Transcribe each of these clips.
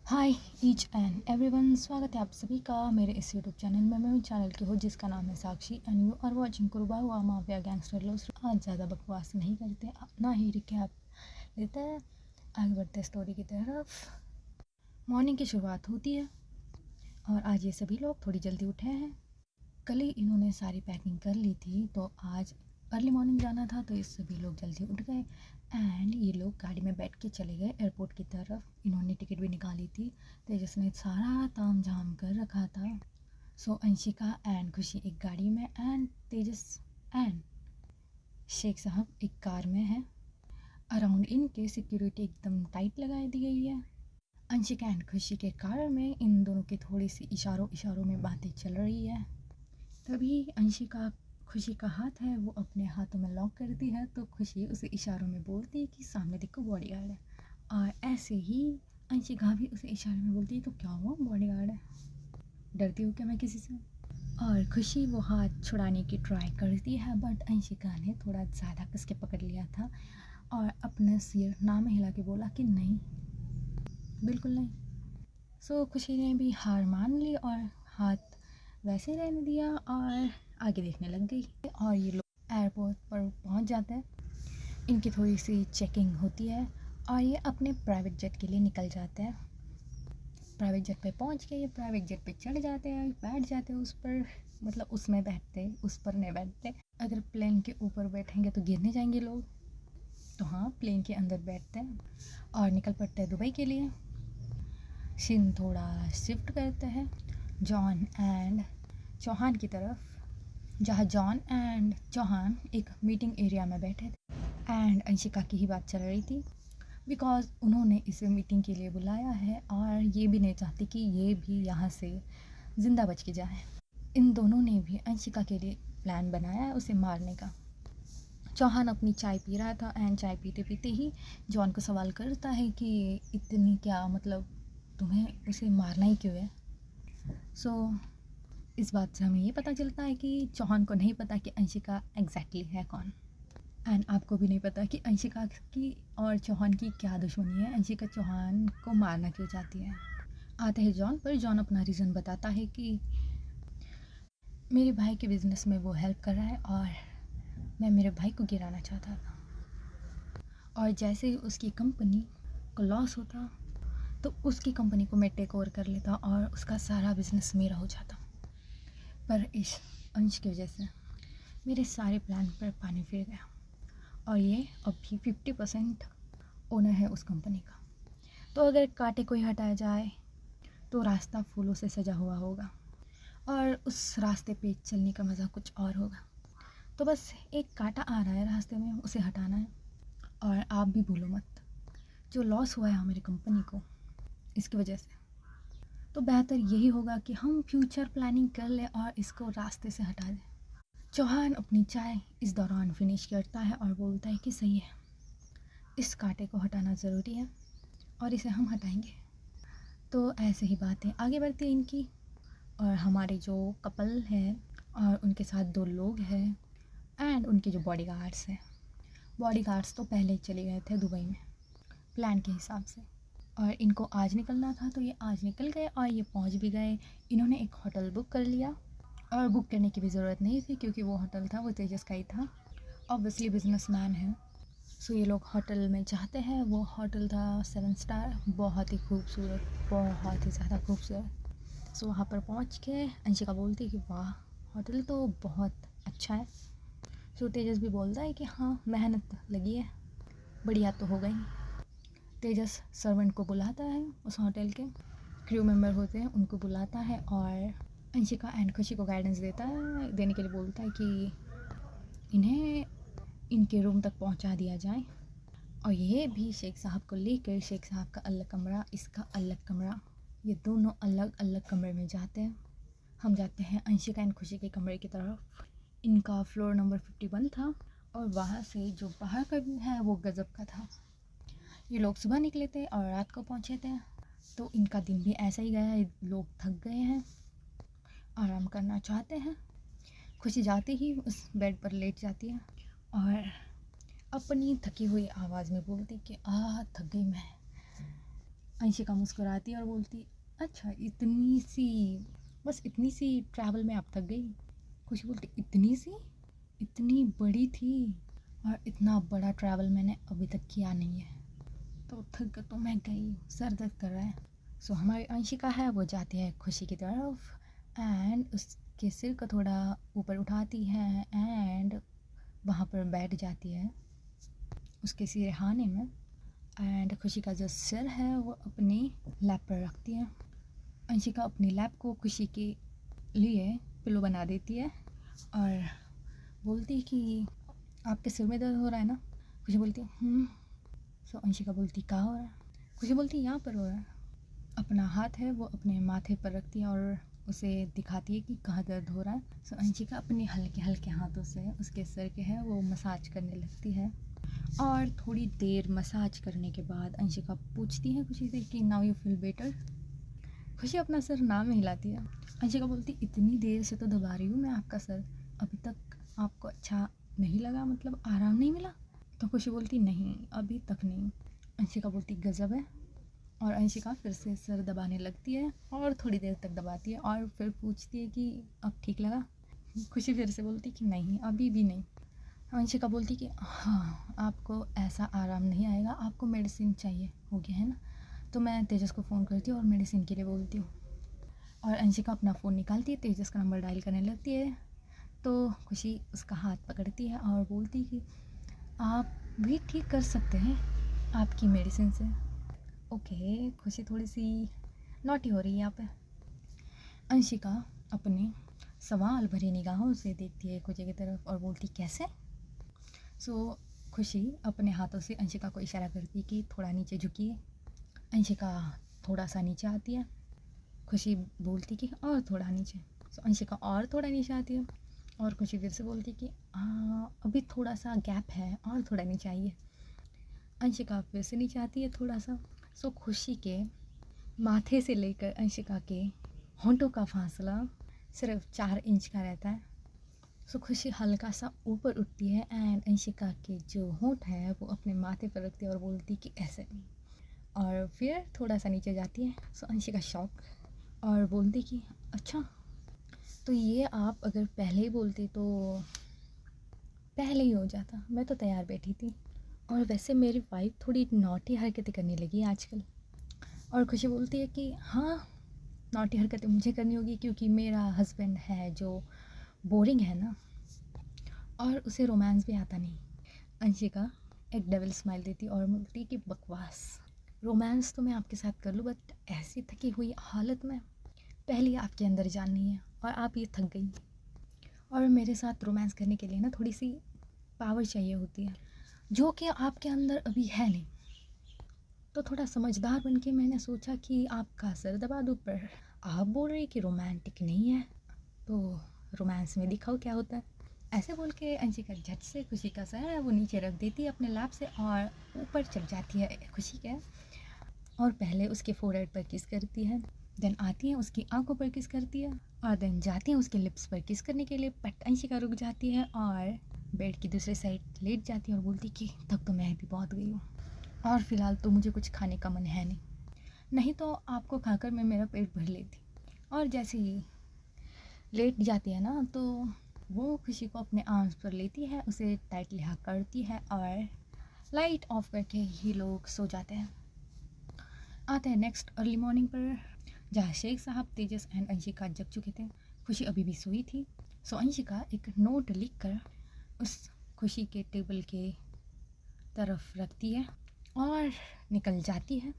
Hi each and everyone, स्वागत है आप सभी का मेरे इस यूट्यूब चैनल में। मैं हूँ चैनल की हो जिसका नाम है साक्षी एंड यू आर वॉचिंग कुरबा हुआ माफिया गैंगस्टर लोस। आज ज़्यादा बकवास नहीं करते, ना ही रिकैप लेते हैं, आगे बढ़ते हैं स्टोरी की तरफ। मॉर्निंग की शुरुआत होती है और आज ये सभी लोग थोड़ी जल्दी उठे हैं। कल ही इन्होंने सारी पैकिंग कर ली थी तो आज अर्ली मॉर्निंग जाना था, तो ये सभी लोग जल्दी उठ गए एंड ये लोग गाड़ी में बैठ के चले गए एयरपोर्ट की तरफ। इन्होंने टिकट भी निकाली थी। तेजस ने सारा ताम झाम कर रखा था। सो अंशिका एंड खुशी एक गाड़ी में एंड तेजस एंड शेख साहब एक कार में हैं। अराउंड इनके सिक्योरिटी एकदम टाइट लगा दी गई है। अंशिका एंड खुशी के कार में इन दोनों की थोड़ी सी इशारों इशारों में बातें चल रही है। तभी अंशिका खुशी का हाथ है वो अपने हाथों में लॉक करती है, तो खुशी उसे इशारों में बोलती है कि सामने देखो बॉडीगार्ड है। और ऐसे ही अंशिका भी उसे इशारे में बोलती है तो क्या हुआ, बॉडीगार्ड है, डरती हूँ क्या मैं किसी से। और खुशी वो हाथ छुड़ाने की ट्राई करती है बट अंशिका ने थोड़ा ज़्यादा कस के पकड़ लिया था और अपना सिर नाम हिला के बोला कि नहीं, बिल्कुल नहीं। सो खुशी ने भी हार मान ली और हाथ वैसे रहने दिया और आगे देखने लग गई। और ये लोग एयरपोर्ट पर पहुंच जाते हैं। इनकी थोड़ी सी चेकिंग होती है और ये अपने प्राइवेट जेट के लिए निकल जाते हैं। प्राइवेट जेट पे पहुंच के ये प्राइवेट जेट पे चढ़ जाते हैं, बैठ जाते हैं उस पर, मतलब उसमें बैठते, उस पर नहीं बैठते। अगर प्लेन के ऊपर बैठेंगे तो गिरने जाएंगे लोग, तो हाँ प्लेन के अंदर बैठते हैं और निकल पड़ते हैं दुबई के लिए। सीन थोड़ा शिफ्ट करते हैं जॉन एंड चौहान की तरफ, जहाँ जॉन एंड चौहान एक मीटिंग एरिया में बैठे थे एंड अंशिका की ही बात चल रही थी बिकॉज उन्होंने इसे मीटिंग के लिए बुलाया है और ये भी नहीं चाहती कि ये भी यहाँ से ज़िंदा बच के जाए। इन दोनों ने भी अंशिका के लिए प्लान बनाया है उसे मारने का। चौहान अपनी चाय पी रहा था एंड चाय पीते पीते ही जॉन को सवाल करता है कि इतनी क्या, मतलब तुम्हें उसे मारना ही क्यों है। सो इस बात से हमें ये पता चलता है कि चौहान को नहीं पता कि अंशिका एग्जैक्टली है कौन एंड आपको भी नहीं पता कि अंशिका की और चौहान की क्या दुश्मनी है, अंशिका चौहान को मारना क्यों चाहती है। आते हैं जॉन पर। जॉन अपना रीज़न बताता है कि मेरे भाई के बिज़नेस में वो हेल्प कर रहा है और मैं मेरे भाई को गिराना चाहता था, और जैसे ही उसकी कंपनी को लॉस होता तो उसकी कंपनी को मैं टेक ओवर कर लेता और उसका सारा बिज़नेस मेरा हो जाता। पर इस अंश की वजह से मेरे सारे प्लान पर पानी फिर गया और ये अभी 50% ओनर है उस कंपनी का। तो अगर कांटे को ही हटाया जाए तो रास्ता फूलों से सजा हुआ होगा और उस रास्ते पे चलने का मज़ा कुछ और होगा। तो बस एक कांटा आ रहा है रास्ते में, उसे हटाना है। और आप भी भूलो मत, जो लॉस हुआ है हमारी कंपनी को इसकी वजह से, तो बेहतर यही होगा कि हम फ्यूचर प्लानिंग कर लें और इसको रास्ते से हटा दें। चौहान अपनी चाय इस दौरान फिनिश करता है और बोलता है कि सही है, इस कांटे को हटाना ज़रूरी है और इसे हम हटाएंगे। तो ऐसे ही बातें आगे बढ़ती हैं इनकी। और हमारे जो कपल हैं और उनके साथ दो लोग हैं एंड उनके जो बॉडीगार्ड्स हैं, बॉडीगार्ड्स तो पहले ही चले गए थे दुबई में प्लान के हिसाब से, और इनको आज निकलना था तो ये आज निकल गए और ये पहुंच भी गए। इन्होंने एक होटल बुक कर लिया और बुक करने की भी ज़रूरत नहीं थी क्योंकि वो होटल था वो तेजस का ही था, ऑब्वियसली बिजनेसमैन है। सो ये लोग होटल में जाते हैं। वो होटल था 7 स्टार, बहुत ही खूबसूरत, बहुत ही ज़्यादा खूबसूरत। सो वहाँ पर पहुँच के अंशिका बोलती है कि वाह होटल तो बहुत अच्छा है। सो तेजस भी बोलता है कि हाँ मेहनत लगी है, बढ़िया तो हो गई। तेजस सर्वेंट को बुलाता है, उस होटल के क्रू मेंबर होते हैं उनको बुलाता है और अंशिका एंड खुशी को गाइडेंस देने के लिए बोलता है कि इन्हें इनके रूम तक पहुंचा दिया जाए और ये भी शेख साहब को लेकर, शेख साहब का अलग कमरा, इसका अलग कमरा, ये दोनों अलग अलग कमरे में जाते हैं। हम जाते हैं अंशिका एंड खुशी के कमरे की तरफ। इनका फ्लोर नंबर 51 था और वहाँ से जो बाहर का व्यू है वो गज़ब का था। ये लोग सुबह निकले थे और रात को पहुँचे थे, तो इनका दिन भी ऐसा ही गया है। लोग थक गए हैं, आराम करना चाहते हैं। खुशी जाते ही उस बेड पर लेट जाती है और अपनी थकी हुई आवाज़ में बोलती कि थक गई मैं। अंशिका मुस्कुराती है और बोलती, अच्छा इतनी सी, बस इतनी सी ट्रैवल में आप थक गई? खुशी बोलती, इतनी सी? इतनी बड़ी थी, और इतना बड़ा ट्रैवल मैंने अभी तक किया नहीं है, तो थक तो मैं गई, सर दर्द कर रहा है। सो हमारी अंशिका है वो जाती है खुशी की तरफ एंड उसके सिर को थोड़ा ऊपर उठाती है एंड वहाँ पर बैठ जाती है उसके सिरहाने में। एंड खुशी का जो सिर है वो अपनी लैप पर रखती है। अंशिका अपनी लैप को खुशी के लिए पिलो बना देती है और बोलती कि आपके सिर में दर्द हो रहा है ना? खुशी बोलती है। सो अंशिका बोलती कहाँ हो रहा है? खुशी बोलती यहाँ पर हो रहा है। अपना हाथ है वो अपने माथे पर रखती है और उसे दिखाती है कि कहाँ दर्द हो रहा है। सो अंशिका अपने हल्के हल्के हाथों से उसके सर के है वो मसाज करने लगती है और थोड़ी देर मसाज करने के बाद अंशिका पूछती है खुशी से कि नाउ यू फील बेटर? खुशी अपना सर ना में हिलाती है। अंशिका बोलती, इतनी देर से तो दबा रही हूँ मैं आपका सर, अभी तक आपको अच्छा नहीं लगा, मतलब आराम नहीं मिला? तो खुशी बोलती, नहीं अभी तक नहीं। अंशिका बोलती, गज़ब है। और अंशिका फिर से सर दबाने लगती है और थोड़ी देर तक दबाती है और फिर पूछती है कि अब ठीक लगा? खुशी फिर से बोलती कि नहीं अभी भी नहीं। अंशिका बोलती कि हाँ आपको ऐसा आराम नहीं आएगा, आपको मेडिसिन चाहिए हो गया है ना? तो मैं तेजस को फ़ोन करती हूँ और मेडिसिन के लिए बोलती हूँ। और अंशिका अपना फ़ोन निकालती है, तेजस का नंबर डायल करने लगती है। तो खुशी उसका हाथ पकड़ती है और बोलती कि आप भी ठीक कर सकते हैं आपकी मेडिसिन से। ओके, खुशी थोड़ी सी नॉटी हो रही है यहाँ पे। अंशिका अपने सवाल भरी निगाहों से देखती है खुशी की तरफ और बोलती, कैसे? सो खुशी अपने हाथों से अंशिका को इशारा करती कि थोड़ा नीचे झुकिए। अंशिका थोड़ा सा नीचे आती है। खुशी बोलती कि और थोड़ा नीचे। सो अंशिका और थोड़ा नीचे आती है और खुशी फिर से बोलती कि अभी थोड़ा सा गैप है और थोड़ा नीचे आइए। अंशिका फिर से नीचे आती है थोड़ा सा। सो खुशी के माथे से लेकर अंशिका के होंठों का फासला सिर्फ 4 इंच का रहता है। सो खुशी हल्का सा ऊपर उठती है एंड अंशिका के जो होंठ है वो अपने माथे पर रखती है और बोलती कि ऐसे, और फिर थोड़ा सा नीचे जाती है। सो अंशिका शॉक और बोलती कि अच्छा, तो ये आप अगर पहले ही बोलती तो पहले ही हो जाता, मैं तो तैयार बैठी थी। और वैसे मेरी वाइफ थोड़ी नॉटी हरकतें करने लगी है आजकल। और खुशी बोलती है कि हाँ नॉटी हरकतें मुझे करनी होगी क्योंकि मेरा हस्बैंड है जो बोरिंग है ना, और उसे रोमांस भी आता नहीं। अंशिका एक डेविल स्माइल देती और बोलती कि बकवास, रोमांस तो मैं आपके साथ कर लूँ बट ऐसी थकी हुई हालत में पहले आपके अंदर जाननी है और आप ये थक गई। और मेरे साथ रोमांस करने के लिए ना थोड़ी सी पावर चाहिए होती है जो कि आपके अंदर अभी है नहीं। तो थोड़ा समझदार बन के मैंने सोचा कि आपका सर दबा दूँ, पर आप बोल रही कि रोमांटिक नहीं है, तो रोमांस में दिखाओ क्या होता है। ऐसे बोल के अंशिका झट से खुशी का सर है वो नीचे रख देती है अपने लैप से और ऊपर चढ़ जाती है खुशी के, और पहले उसके फोरहेड पर किस करती है, देन आती है उसकी आंखों पर किस करती है, और देन जाती है उसके लिप्स पर किस करने के लिए। बट अंशिका रुक जाती है और बेड की दूसरी साइड लेट जाती है और बोलती कि तब तो मैं भी बहुत गई हूँ और फ़िलहाल तो मुझे कुछ खाने का मन है नहीं, नहीं तो आपको खाकर मैं मेरा पेट भर लेती। और जैसे ही लेट जाती है ना तो वो खुशी को अपने आर्म्स पर लेती है, उसे टाइटली हग करती है और लाइट ऑफ करके ही लोग सो जाते हैं। आते हैं नेक्स्ट अर्ली मॉर्निंग पर, जहाँ शेख साहब, तेजस एंड अंशिका जग चुके थे। खुशी अभी भी सोई थी। सो अंशिका एक नोट लिख कर उस खुशी के टेबल के तरफ रखती है और निकल जाती है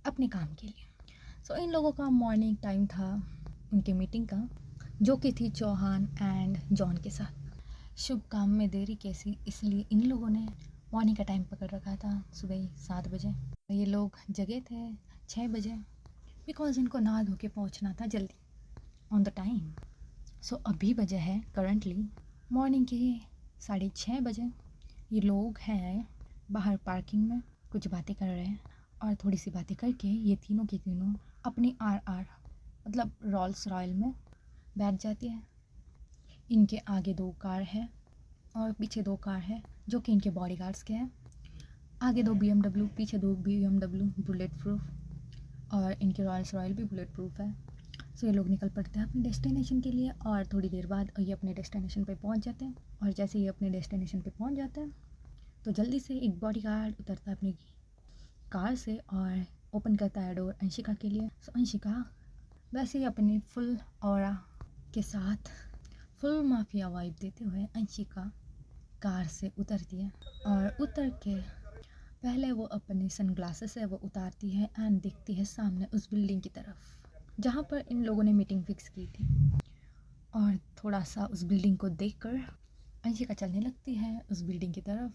अपने काम के लिए। सो इन लोगों का मॉर्निंग टाइम था उनके मीटिंग का, जो कि थी चौहान एंड जॉन के साथ। शुभ काम में देरी कैसी, इसलिए इन लोगों ने मॉर्निंग का टाइम पकड़ रखा था सुबह 7 बजे। ये लोग जगे थे 6 बजे बिकॉज इनको नहा धो के पहुँचना था जल्दी ऑन द टाइम। सो अभी बजे है करंटली मॉर्निंग के 6:30 बजे। ये लोग हैं बाहर पार्किंग में कुछ बातें कर रहे हैं और थोड़ी सी बातें करके ये तीनों के तीनों अपनी आर मतलब रॉल्स रॉयल में बैठ जाती है। इनके आगे 2 कार है और पीछे 2 कार है जो कि इनके बॉडीगार्ड्स के हैं। आगे 2 BMW, पीछे 2 BMW बुलेट प्रूफ। और इनकी रॉयल्स रॉयल भी बुलेट प्रूफ है। सो ये लोग निकल पड़ते हैं अपने डेस्टिनेशन के लिए और थोड़ी देर बाद ये अपने डेस्टिनेशन पे पहुंच जाते हैं। और जैसे ये अपने डेस्टिनेशन पे पहुंच जाते हैं तो जल्दी से एक बॉडीगार्ड उतरता है अपनी कार से और ओपन करता है डोर अंशिका के लिए। सो अंशिका वैसे ही अपनी फुल ऑरा के साथ फुल माफिया वाइब देते हुए अंशिका कार से उतरती है और उतर के पहले वो अपने सनग्लासेस है वो उतारती है एंड देखती है सामने उस बिल्डिंग की तरफ जहाँ पर इन लोगों ने मीटिंग फिक्स की थी। और थोड़ा सा उस बिल्डिंग को देखकर अंशिका चलने लगती है उस बिल्डिंग की तरफ।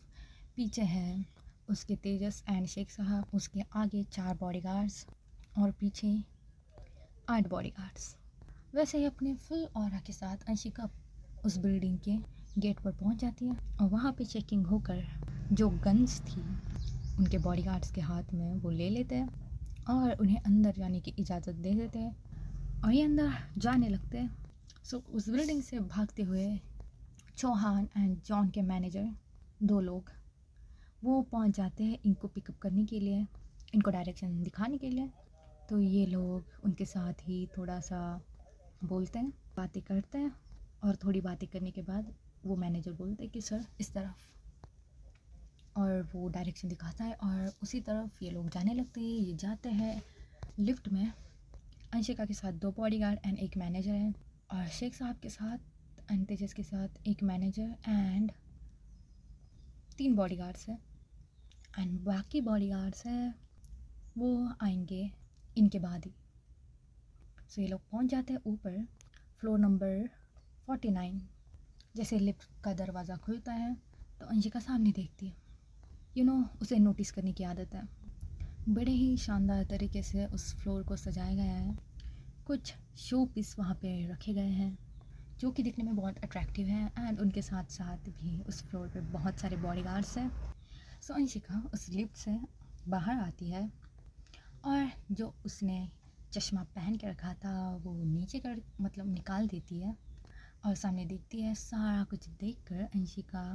पीछे है उसके तेजस एंड शेख साहब, उसके आगे 4 बॉडीगार्ड्स और पीछे 8 बॉडीगार्ड्स। वैसे ही अपने फुल ऑरा के साथ अंशिका उस बिल्डिंग के गेट पर पहुंच जाती है और वहाँ पे चेकिंग होकर जो गन्स थी उनके बॉडीगार्ड्स के हाथ में वो ले लेते हैं और उन्हें अंदर जाने की इजाज़त दे देते हैं और ये अंदर जाने लगते हैं। सो उस बिल्डिंग से भागते हुए चौहान एंड जॉन के मैनेजर 2 लोग वो पहुंच जाते हैं इनको पिकअप करने के लिए, इनको डायरेक्शन दिखाने के लिए। तो ये लोग उनके साथ ही थोड़ा सा बोलते हैं, बातें करते हैं और थोड़ी बातें करने के बाद वो मैनेजर बोलते हैं कि सर इस तरफ, और वो डायरेक्शन दिखाता है और उसी तरफ ये लोग जाने लगते हैं। ये जाते हैं लिफ्ट में, अंशिका के साथ 2 बॉडीगार्ड एंड 1 मैनेजर है और शेख साहब के साथ एंड तेजस के साथ 1 मैनेजर एंड 3 बॉडीगार्ड्स है एंड बाकी बॉडीगार्ड्स है वो आएंगे इनके बाद ही। सो ये लोग पहुंच जाते हैं ऊपर फ्लोर नंबर 49। जैसे लिफ्ट का दरवाज़ा खुलता है तो अंशिका सामने देखती है। उसे नोटिस करने की आदत है। बड़े ही शानदार तरीके से उस फ्लोर को सजाया गया है। कुछ शो पीस वहाँ पे रखे गए हैं जो कि दिखने में बहुत अट्रैक्टिव है एंड उनके साथ साथ भी उस फ्लोर पे बहुत सारे बॉडीगार्ड्स हैं। सो अंशिका उस लिफ्ट से बाहर आती है और जो उसने चश्मा पहन के रखा था वो नीचे कर मतलब निकाल देती है और सामने देखती है। सारा कुछ देखकर अंशिका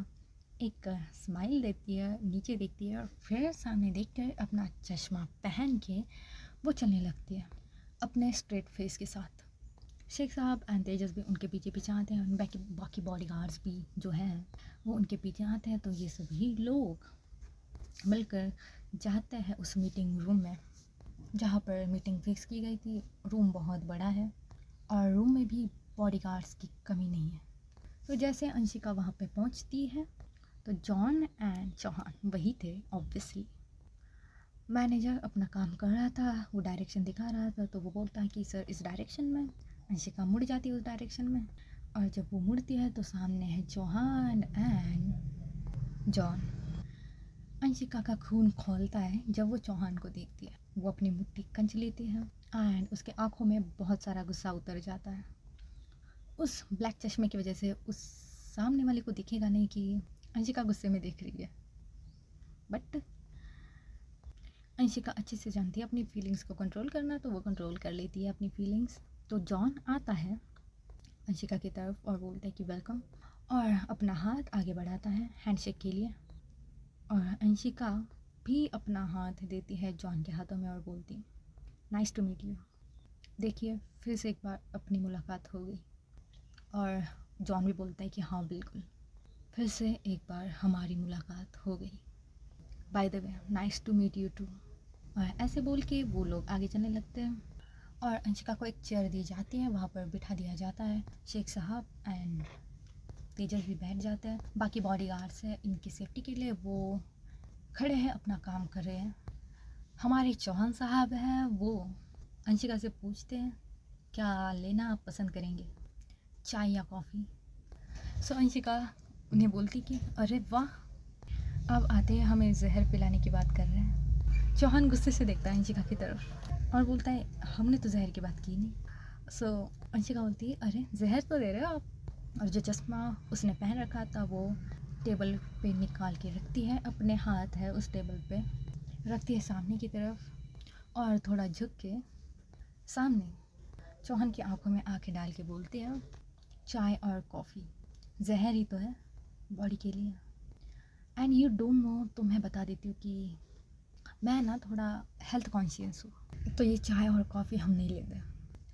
एक स्माइल देती है, नीचे देखती है और फिर सामने देखकर अपना चश्मा पहन के वो चलने लगती है अपने स्ट्रेट फेस के साथ। शेख साहब एंड तेजस भी उनके पीछे पीछे आते हैं और बाकी बॉडीगार्ड्स भी जो हैं वो उनके पीछे आते हैं। तो ये सभी लोग मिलकर जाते हैं उस मीटिंग रूम में जहाँ पर मीटिंग फिक्स की गई थी। रूम बहुत बड़ा है और रूम में भी बॉडीगार्ड्स की कमी नहीं है। तो जैसे अंशिका वहाँ पे पहुँचती है तो जॉन एंड चौहान वही थे ऑब्वियसली। मैनेजर अपना काम कर रहा था, वो डायरेक्शन दिखा रहा था तो वो बोलता है कि सर इस डायरेक्शन में। अंशिका मुड़ जाती है उस डायरेक्शन में और जब वो मुड़ती है तो सामने है चौहान एंड जॉन। अंशिका का खून खौलता है जब वो चौहान को देखती है। वो अपनी मुट्ठी कंच लेती है एंड उसके आंखों में बहुत सारा गुस्सा उतर जाता है। उस ब्लैक चश्मे की वजह से उस सामने वाले को दिखेगा नहीं कि अंशिका गुस्से में देख रही है, बट अंशिका अच्छे से जानती है अपनी फीलिंग्स को कंट्रोल करना, तो वो कंट्रोल कर लेती है अपनी फीलिंग्स। तो जॉन आता है अंशिका की तरफ और बोलता है कि वेलकम और अपना हाथ आगे बढ़ाता है हैंडशेक के लिए और अंशिका भी अपना हाथ देती है जॉन के हाथों में और बोलती नाइस टू मीट यू। देखिए फिर से एक बार अपनी मुलाकात हो गई और जॉन भी बोलता है कि हाँ बिल्कुल, फिर से एक बार हमारी मुलाकात हो गई। By the way nice to meet you too. और ऐसे बोल के वो लोग आगे चलने लगते हैं और अंशिका को एक चेयर दी जाती है, वहाँ पर बिठा दिया जाता है। शेख साहब एंड तेजस भी बैठ जाते हैं। बाकी बॉडीगार्ड्स हैं इनकी सेफ्टी के लिए वो खड़े हैं, अपना काम कर रहे हैं। हमारे चौहान साहब हैं वो अंशिका से पूछते हैं क्या लेना आप पसंद करेंगे, चाय या कॉफ़ी। सो अंशिका उन्हें बोलती कि अरे वाह, अब आते हैं हमें जहर पिलाने की बात कर रहे हैं। चौहान गुस्से से देखता है अंशिका की तरफ और बोलता है हमने तो जहर की बात की नहीं। सो अंशिका बोलती है अरे जहर तो दे रहे हो आप। और जो चश्मा उसने पहन रखा था वो टेबल पे निकाल के रखती है, अपने हाथ है उस टेबल पे रखती है सामने की तरफ और थोड़ा झुक के सामने चौहान की आंखों में आंखें डाल के बोलती है चाय और कॉफ़ी जहर ही तो है बॉडी के लिए। एंड यू डोंट नो, तो मैं बता देती हूँ कि मैं ना थोड़ा हेल्थ कॉन्शियस हूँ, तो ये चाय और कॉफ़ी हम नहीं लेते।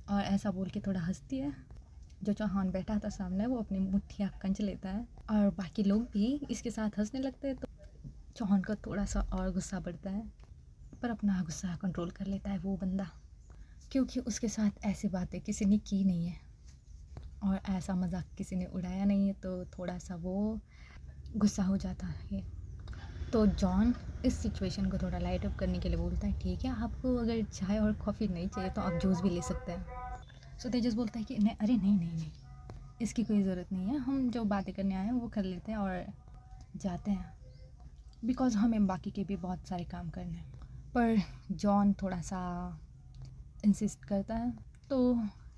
और ऐसा बोल के थोड़ा हंसती है। जो चौहान बैठा था सामने वो अपनी मुट्ठियाँ कंच लेता है और बाकी लोग भी इसके साथ हंसने लगते हैं। तो चौहान का थोड़ा सा और गुस्सा बढ़ता है, पर अपना गुस्सा कंट्रोल कर लेता है वो बंदा, क्योंकि उसके साथ ऐसी बातें किसी ने की नहीं है और ऐसा मजाक किसी ने उड़ाया नहीं है, तो थोड़ा सा वो गुस्सा हो जाता है। तो जॉन इस सिचुएशन को थोड़ा लाइट अप करने के लिए बोलता है, ठीक है, आपको अगर चाय और कॉफ़ी नहीं चाहिए तो आप जूस भी ले सकते हैं। सो तेजस बोलता है कि नहीं, अरे नहीं नहीं नहीं, इसकी कोई ज़रूरत नहीं है, हम जो बातें करने आए हैं वो कर लेते हैं और जाते हैं, बिकॉज हमें बाकी के भी बहुत सारे काम करने हैं। पर जॉन थोड़ा सा इंसिस्ट करता है, तो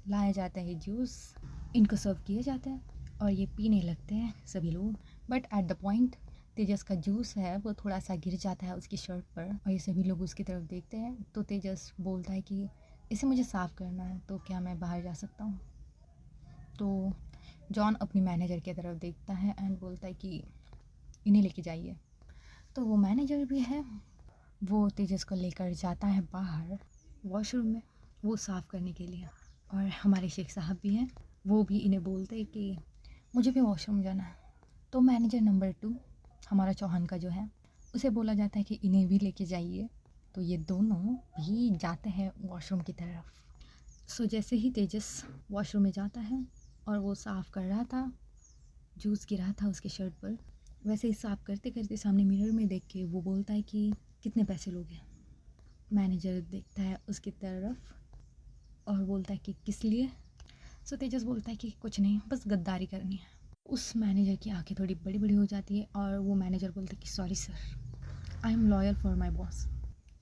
लाया जाता है जूस, इनको सर्व किए जाते हैं और ये पीने लगते हैं सभी लोग। बट एट द पॉइंट तेजस का जूस है वो थोड़ा सा गिर जाता है उसकी शर्ट पर और ये सभी लोग उसकी तरफ देखते हैं। तो तेजस बोलता है कि इसे मुझे साफ़ करना है, तो क्या मैं बाहर जा सकता हूँ? तो जॉन अपनी मैनेजर की तरफ देखता है एंड बोलता है कि इन्हें लेके जाइए। तो वो मैनेजर भी है, वो तेजस को लेकर जाता है बाहर वॉशरूम में वो साफ़ करने के लिए। और हमारे शेख साहब भी हैं, वो भी इन्हें बोलते हैं कि मुझे भी वॉशरूम जाना है। तो मैनेजर नंबर 2 हमारा चौहान का जो है, उसे बोला जाता है कि इन्हें भी लेके जाइए। तो ये दोनों भी जाते हैं वॉशरूम की तरफ। सो जैसे ही तेजस वॉशरूम में जाता है और वो साफ़ कर रहा था, जूस गिरा था उसके शर्ट पर, वैसे ही साफ़ करते करते सामने मिरर में देख के वो बोलता है कि कितने पैसे लोगे? मैनेजर देखता है उसकी तरफ और बोलता है कि किस लिए? सो तेजस बोलता है कि कुछ नहीं, बस गद्दारी करनी है। उस मैनेजर की आंखें थोड़ी बड़ी बड़ी हो जाती है और वो मैनेजर बोलता है कि sorry sir, I am loyal for my boss.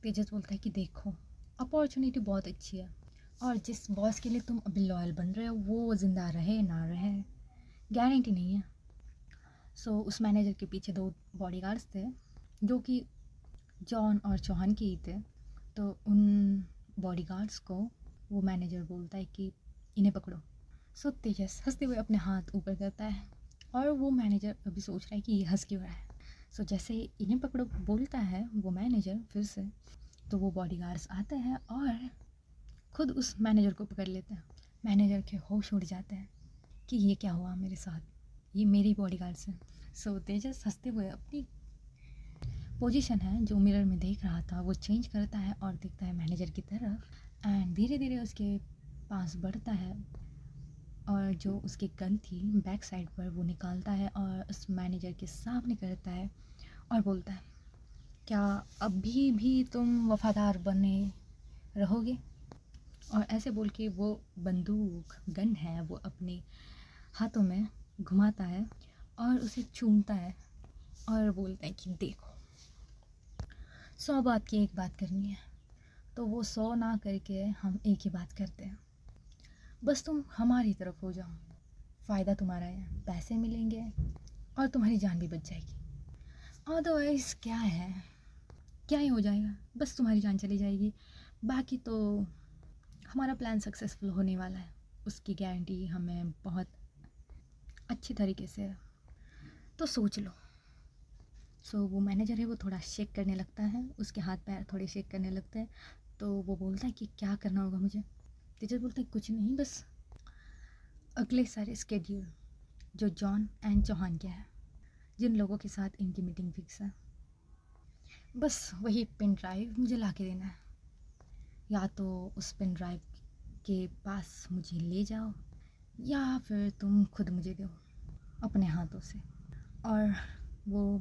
Tejas बोलता है कि देखो, अपॉर्चुनिटी बहुत अच्छी है और जिस बॉस के लिए तुम अभी लॉयल बन रहे हो वो ज़िंदा रहे ना रहे गारंटी नहीं है। सो उस मैनेजर के पीछे 2 बॉडीगार्ड्स थे जो कि जॉन और चौहान के ही थे। तो उन बॉडीगार्ड्स को वो मैनेजर बोलता है कि इन्हें पकड़ो। सो तेजस हंसते हुए अपने हाथ ऊपर करता है और वो मैनेजर अभी सोच रहा है कि ये हंस क्यों रहा है। सो जैसे इन्हें पकड़ो बोलता है वो मैनेजर फिर से, तो वो बॉडीगार्ड्स आते हैं और खुद उस मैनेजर को पकड़ लेते हैं। मैनेजर के होश उड़ जाते हैं कि ये क्या हुआ मेरे साथ, ये मेरी बॉडीगार्ड्स हैं। सो तेजस हंसते हुए अपनी पोजीशन है जो मिरर में देख रहा था वो चेंज करता है और देखता है मैनेजर की तरफ एंड धीरे धीरे उसके पास बढ़ता है और जो उसकी गन थी बैक साइड पर वो निकालता है और उस मैनेजर के सामने करता है और बोलता है, क्या अभी भी तुम वफादार बने रहोगे? और ऐसे बोल के वो बंदूक गन है वो अपने हाथों में घुमाता है और उसे चूमता है और बोलता है कि देखो, 100 बात की एक बात करनी है, तो वो 100 ना करके हम एक ही बात करते हैं। बस तुम हमारी तरफ हो जाओ, फ़ायदा तुम्हारा है, पैसे मिलेंगे और तुम्हारी जान भी बच जाएगी। अदरवाइज़ क्या है, क्या ही हो जाएगा, बस तुम्हारी जान चली जाएगी। बाकी तो हमारा प्लान सक्सेसफुल होने वाला है, उसकी गारंटी हमें बहुत अच्छी तरीके से है, तो सोच लो। सो वो मैनेजर है वो थोड़ा शेक करने लगता है, उसके हाथ पैर थोड़े शेक करने लगते हैं। तो वो बोलता है कि क्या करना होगा मुझे? टीचर बोलते हैं कुछ नहीं, बस अगले सारे स्केड्यूल जो जॉन एंड चौहान के हैं, जिन लोगों के साथ इनकी मीटिंग फिक्स है, बस वही पेन ड्राइव मुझे ला के देना है। या तो उस पेन ड्राइव के पास मुझे ले जाओ या फिर तुम खुद मुझे दो अपने हाथों से। और वो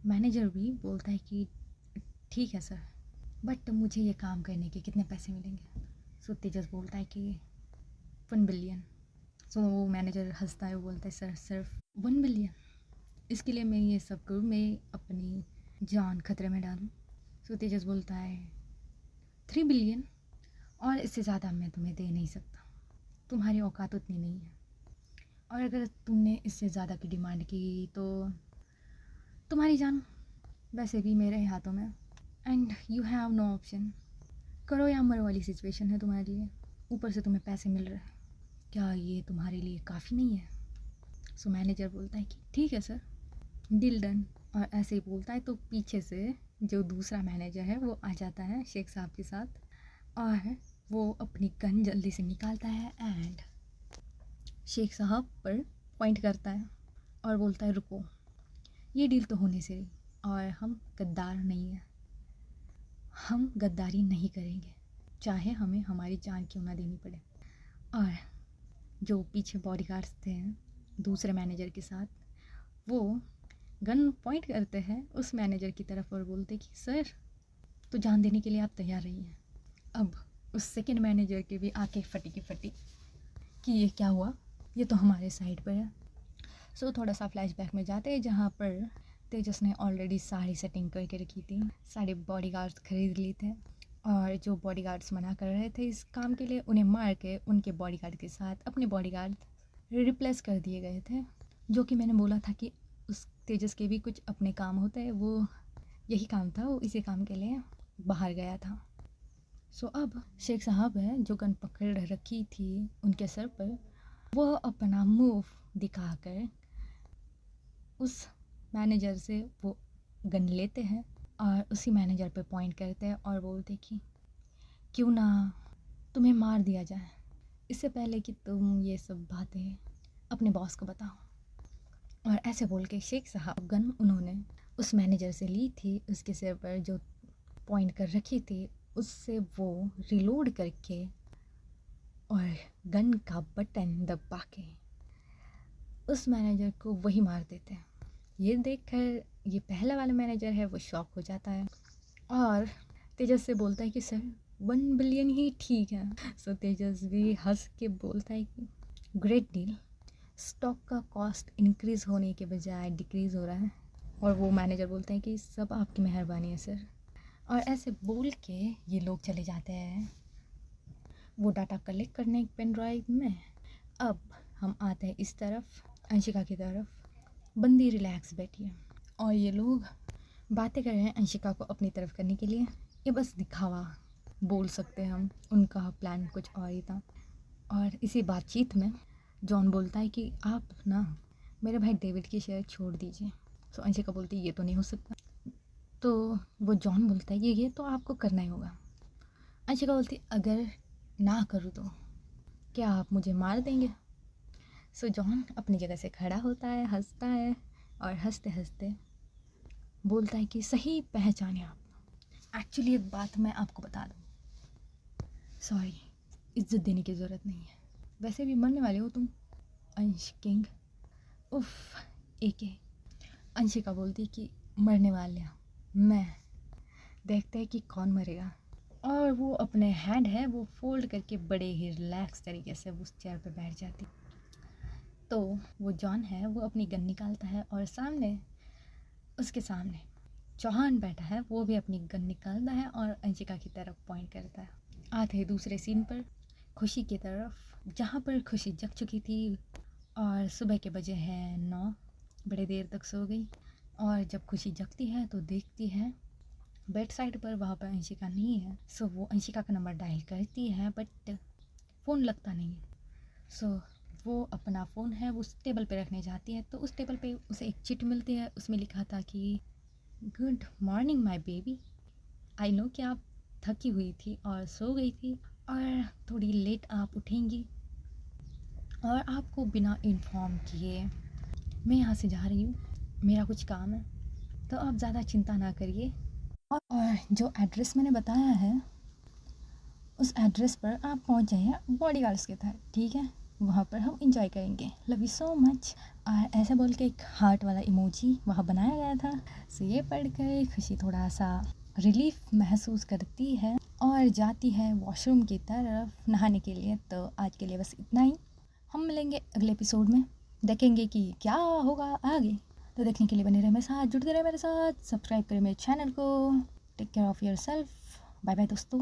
मैनेजर भी बोलता है कि ठीक है सर, बट मुझे ये काम करने के कितने पैसे मिलेंगे? सो तेजस बोलता है कि 1 बिलियन। सो वो मैनेजर हंसता है, वो बोलता है सर सिर्फ 1 बिलियन, इसके लिए मैं ये सब करूँ, मैं अपनी जान खतरे में डालूँ? सो तेजस बोलता है 3 बिलियन, और इससे ज़्यादा मैं तुम्हें दे नहीं सकता, तुम्हारी औकात उतनी नहीं है, और अगर तुमने इससे ज़्यादा की डिमांड की तो तुम्हारी जान वैसे भी मेरे हाथों में, and you have no option. करो या मरो वाली सिचुएशन है तुम्हारे लिए, ऊपर से तुम्हें पैसे मिल रहे हैं, क्या ये तुम्हारे लिए काफ़ी नहीं है? सो मैनेजर बोलता है कि ठीक है सर, डील डन। और ऐसे ही बोलता है तो पीछे से जो दूसरा मैनेजर है वो आ जाता है शेख साहब के साथ और वो अपनी गन जल्दी से निकालता है एंड शेख साहब पर पॉइंट करता है और बोलता है रुको, ये डील तो होने से रही और हम गद्दार नहीं हैं, हम गद्दारी नहीं करेंगे चाहे हमें हमारी जान क्यों ना देनी पड़े। और जो पीछे बॉडीगार्ड्स थे दूसरे मैनेजर के साथ, वो गन पॉइंट करते हैं उस मैनेजर की तरफ और बोलते कि सर तो जान देने के लिए आप तैयार रही हैं। अब उस सेकंड मैनेजर के भी आंखें फटी की फटी कि ये क्या हुआ, ये तो हमारे साइड पर है। सो थोड़ा सा फ्लैशबैक में जाते हैं जहाँ पर तेजस ने ऑलरेडी सारी सेटिंग करके रखी थी, सारे बॉडीगार्ड्स खरीद लिए थे और जो बॉडीगार्ड्स मना कर रहे थे इस काम के लिए उन्हें मार के उनके बॉडीगार्ड के साथ अपने बॉडीगार्ड रिप्लेस कर दिए गए थे। जो कि मैंने बोला था कि उस तेजस के भी कुछ अपने काम होते हैं, वो यही काम था, वो इसी काम के लिए बाहर गया था। सो अब शेख साहब है जो गन पकड़ रखी थी उनके सर पर, वह अपना मूव दिखाकर उस मैनेजर से वो गन लेते हैं और उसी मैनेजर पे पॉइंट करते हैं और बोलते कि क्यों ना तुम्हें मार दिया जाए इससे पहले कि तुम ये सब बातें अपने बॉस को बताओ। और ऐसे बोल के शेख साहब गन उन्होंने उस मैनेजर से ली थी, उसके सिर पर जो पॉइंट कर रखी थी उससे वो रिलोड करके और गन का बटन दबा के उस मैनेजर को वही मार देते हैं। ये देखकर ये पहला वाला मैनेजर है वो शॉक हो जाता है और तेजस से बोलता है कि सर 1 बिलियन ही ठीक है। सो तेजस भी हंस के बोलता है कि ग्रेट डील, स्टॉक का कॉस्ट इंक्रीज़ होने के बजाय डिक्रीज़ हो रहा है। और वो मैनेजर बोलते हैं कि सब आपकी मेहरबानी है सर। और ऐसे बोल के ये लोग चले जाते हैं वो डाटा कलेक्ट करने पेन ड्राइव में। अब हम आते हैं इस तरफ अंशिका की तरफ, बंदी रिलैक्स बैठी है और ये लोग बातें कर रहे हैं अंशिका को अपनी तरफ करने के लिए। ये बस दिखावा बोल सकते हैं हम, उनका प्लान कुछ और ही था। और इसी बातचीत में जॉन बोलता है कि आप ना मेरे भाई डेविड की शेयर छोड़ दीजिए। तो अंशिका बोलती है ये तो नहीं हो सकता। तो वो जॉन बोलता है ये तो आपको करना ही होगा। अंशिका बोलती है अगर ना करूँ तो क्या आप मुझे मार देंगे। सो जॉन अपनी जगह से खड़ा होता है, हंसता है और हंसते हंसते बोलता है कि सही पहचाने आप। एक्चुअली एक बात मैं आपको बता दूँ, सॉरी इज्जत देने की ज़रूरत नहीं है, वैसे भी मरने वाले हो तुम अंश किंग। उफ एके। अंशिका बोलती कि मरने वाले मैं, देखते हैं कि कौन मरेगा। और वो अपने हैंड है वो फोल्ड करके बड़े ही रिलैक्स तरीके से उस चेयर पे बैठ जाती। तो वो जॉन है वो अपनी गन निकालता है और सामने उसके सामने चौहान बैठा है, वो भी अपनी गन निकालता है और अंशिका की तरफ पॉइंट करता है। आते हैं दूसरे सीन पर खुशी की तरफ, जहाँ पर खुशी जग चुकी थी और सुबह के बजे हैं 9, बड़े देर तक सो गई। और जब खुशी जगती है तो देखती है बेड साइड पर वहाँ पर अंशिका नहीं है। सो वो अंशिका का नंबर डायल करती है बट फ़ोन लगता नहीं है। सो वो अपना फ़ोन है वो उस टेबल पे रखने जाती है तो उस टेबल पे उसे एक चिट मिलती है, उसमें लिखा था कि good morning my baby, I know कि आप थकी हुई थी और सो गई थी और थोड़ी लेट आप उठेंगी और आपको बिना इन्फॉर्म किए मैं यहाँ से जा रही हूँ, मेरा कुछ काम है तो आप ज़्यादा चिंता ना करिए। और जो एड्रेस मैंने बताया है उस एड्रेस पर आप पहुँच जाइए बॉडीगार्ड्स के साथ, ठीक है, वहाँ पर हम इंजॉय करेंगे, लव यू सो मच। और ऐसा बोल के एक हार्ट वाला इमोजी वहाँ बनाया गया था। सो ये पढ़कर खुशी थोड़ा सा रिलीफ महसूस करती है और जाती है वॉशरूम की तरफ नहाने के लिए। तो आज के लिए बस इतना ही, हम मिलेंगे अगले एपिसोड में, देखेंगे कि क्या होगा आगे। तो देखने के लिए बने रहे मेरे साथ, जुड़ते रहे मेरे साथ, सब्सक्राइब करें मेरे चैनल को। Take care of yourself, bye bye दोस्तों।